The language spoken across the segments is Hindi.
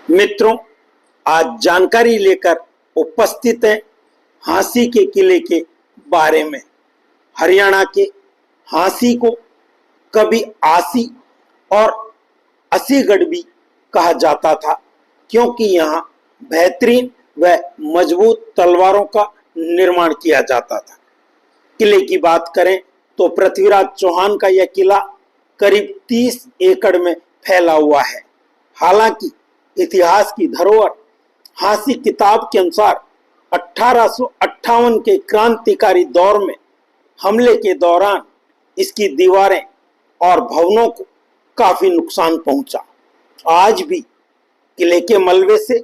मित्रों, आज जानकारी लेकर उपस्थित हैं हांसी के किले के बारे में। हरियाणा के हांसी को कभी आसी और असीगढ़ भी कहा जाता था, क्योंकि यहाँ बेहतरीन व मजबूत तलवारों का निर्माण किया जाता था। किले की बात करें तो पृथ्वीराज चौहान का यह किला करीब 30 एकड़ में फैला हुआ है। हालांकि इतिहास की धरोहर हांसी किताब के अनुसार 1858 के क्रांतिकारी दौर में हमले के दौरान इसकी दीवारें और भवनों को काफी नुकसान पहुंचा। आज भी किले के मलबे से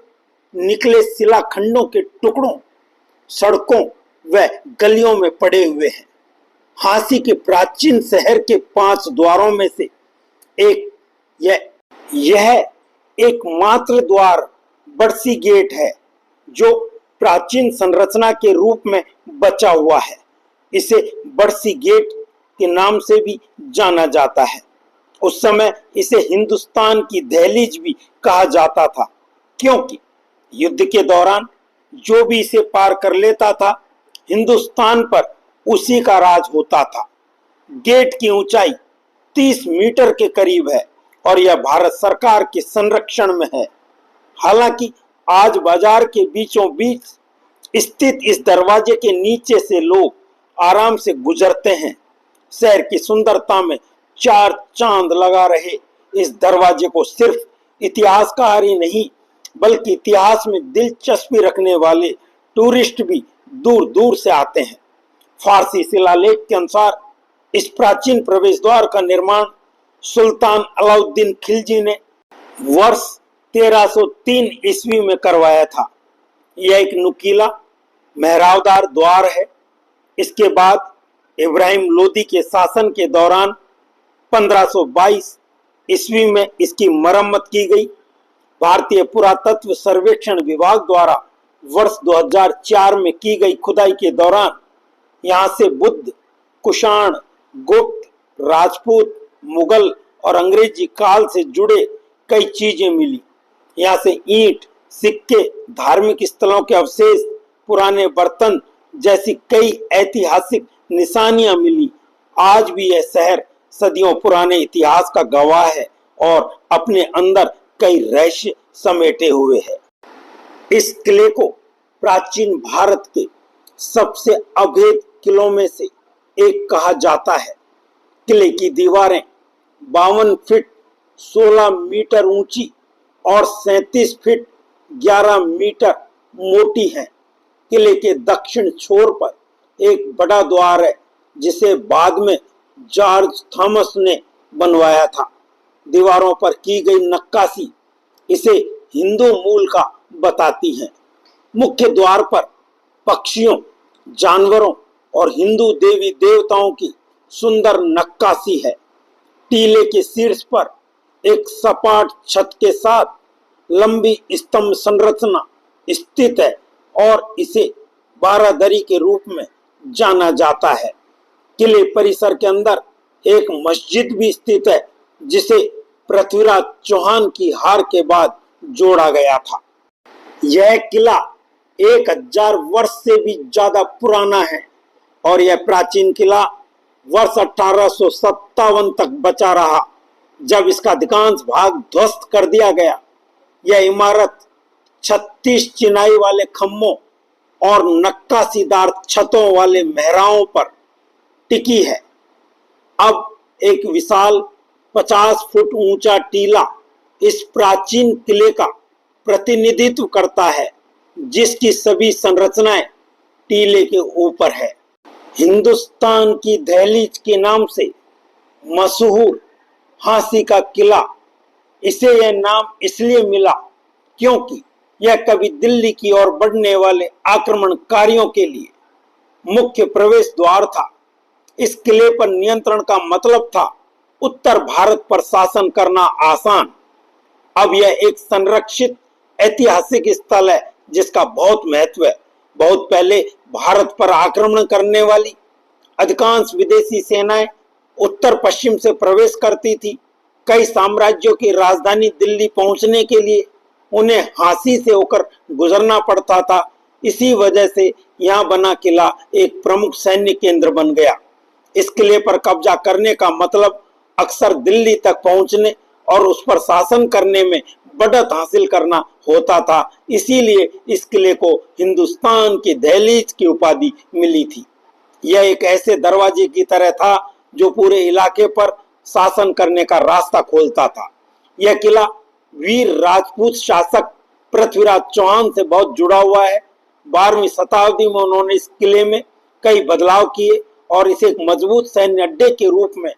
निकले शिलाखंडों के टुकड़ों सड़कों व गलियों में पड़े हुए हैं। हांसी के प्राचीन शहर के 5 द्वारों में से एक यह एकमात्र द्वार बरसी गेट है जो प्राचीन संरचना के रूप में बचा हुआ है। इसे बरसी गेट के नाम से भी जाना जाता है। उस समय इसे हिंदुस्तान की दहलीज भी कहा जाता था, क्योंकि युद्ध के दौरान जो भी इसे पार कर लेता था, हिंदुस्तान पर उसी का राज होता था। गेट की ऊंचाई 30 मीटर के करीब है और यह भारत सरकार के संरक्षण में है। हालांकि आज बाजार के बीचों बीच स्थित इस दरवाजे के नीचे से लोग आराम से गुजरते हैं। शहर की सुंदरता में 4 चांद लगा रहे इस दरवाजे को सिर्फ इतिहासकार ही नहीं, बल्कि इतिहास में दिलचस्पी रखने वाले टूरिस्ट भी दूर दूर से आते हैं। फारसी शिलालेख के अनुसार इस प्राचीन प्रवेश द्वार का निर्माण सुल्तान अलाउद्दीन खिलजी ने वर्ष 1303 ईस्वी में करवाया था। यह एक नुकीला मेहराबदार द्वार है। इसके बाद इब्राहिम लोदी के शासन के दौरान 1522 ईस्वी में इसकी मरम्मत की गई। भारतीय पुरातत्व सर्वेक्षण विभाग द्वारा वर्ष 2004 में की गई खुदाई के दौरान यहाँ से बुद्ध, कुषाण, गुप्त, राजपूत, मुगल और अंग्रेजी काल से जुड़े कई चीजें मिली। यहाँ से ईंट, सिक्के, धार्मिक स्थलों के अवशेष, पुराने बर्तन जैसी कई ऐतिहासिक निशानियां मिली। आज भी यह शहर सदियों पुराने इतिहास का गवाह है और अपने अंदर कई रहस्य समेटे हुए है। इस किले को प्राचीन भारत के सबसे अभेद किलों में से एक कहा जाता है। किले की दीवारें 52 फीट 16 मीटर ऊंची और 37 फीट 11 मीटर मोटी हैं। किले के दक्षिण छोर पर एक बड़ा द्वार है, जिसे बाद में जॉर्ज थॉमस ने बनवाया था। दीवारों पर की गई नक्काशी इसे हिंदू मूल का बताती है। मुख्य द्वार पर पक्षियों, जानवरों और हिंदू देवी देवताओं की सुंदर नक्काशी है। टीले के शीर्ष पर एक सपाट छत के साथ लंबी स्तंभ संरचना स्थित है और इसे बारादरी के रूप में जाना जाता है। किले परिसर के अंदर एक मस्जिद भी स्थित है, जिसे पृथ्वीराज चौहान की हार के बाद जोड़ा गया था। यह किला 1000 वर्ष से भी ज्यादा पुराना है और यह प्राचीन किला वर्ष 1857 तक बचा रहा, जब इसका अधिकांश भाग ध्वस्त कर दिया गया। यह इमारत 36 चिनाई वाले खम्भों और नक्काशीदार छतों वाले मेहराबों पर टिकी है। अब एक विशाल 50 फुट ऊंचा टीला इस प्राचीन किले का प्रतिनिधित्व करता है, जिसकी सभी संरचनाएं टीले के ऊपर है। हिंदुस्तान की दहलीज के नाम से मशहूर हांसी का किला, इसे यह नाम इसलिए मिला क्योंकि यह कभी दिल्ली की ओर बढ़ने वाले आक्रमणकारियों के लिए मुख्य प्रवेश द्वार था। इस किले पर नियंत्रण का मतलब था उत्तर भारत पर शासन करना आसान। अब यह एक संरक्षित ऐतिहासिक स्थल है, जिसका बहुत महत्व है। बहुत पहले भारत पर आक्रमण करने वाली अधिकांश विदेशी सेनाएं उत्तर पश्चिम से प्रवेश करती थी। कई साम्राज्यों की राजधानी दिल्ली पहुंचने के लिए उन्हें हांसी से होकर गुजरना पड़ता था। इसी वजह से यहाँ बना किला एक प्रमुख सैन्य केंद्र बन गया। इस किले पर कब्जा करने का मतलब अक्सर दिल्ली तक पहुंचने और उस पर शासन करने में बढ़त हासिल करना होता था। इसीलिए इस किले को हिंदुस्तान की दहलीज की उपाधि मिली थी। यह एक ऐसे दरवाजे की तरह था जो पूरे इलाके पर शासन करने का रास्ता खोलता था। यह किला वीर राजपूत शासक पृथ्वीराज चौहान से बहुत जुड़ा हुआ है। 12वीं शताब्दी में उन्होंने इस किले में कई बदलाव किए और इसे एक मजबूत सैन्य अड्डे के रूप में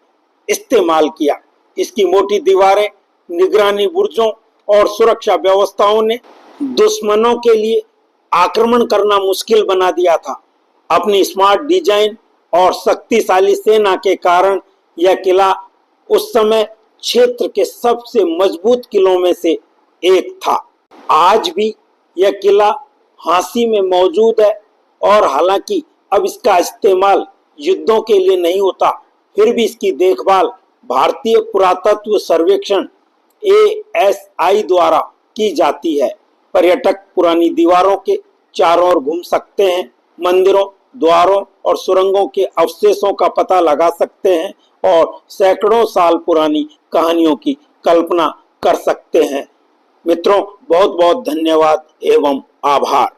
इस्तेमाल किया। इसकी मोटी दीवारें, निगरानी बुर्जों और सुरक्षा व्यवस्थाओं ने दुश्मनों के लिए आक्रमण करना मुश्किल बना दिया था। अपनी स्मार्ट डिजाइन और शक्तिशाली सेना के कारण यह किला उस समय क्षेत्र के सबसे मजबूत किलों में से एक था। आज भी यह किला हांसी में मौजूद है और हालांकि अब इसका इस्तेमाल युद्धों के लिए नहीं होता, फिर भी इसकी देखभाल भारतीय पुरातत्व सर्वेक्षण ASI द्वारा की जाती है। पर्यटक पुरानी दीवारों के चारों ओर घूम सकते हैं, मंदिरों, द्वारों और सुरंगों के अवशेषों का पता लगा सकते हैं और सैकड़ों साल पुरानी कहानियों की कल्पना कर सकते हैं। मित्रों, बहुत बहुत धन्यवाद एवं आभार।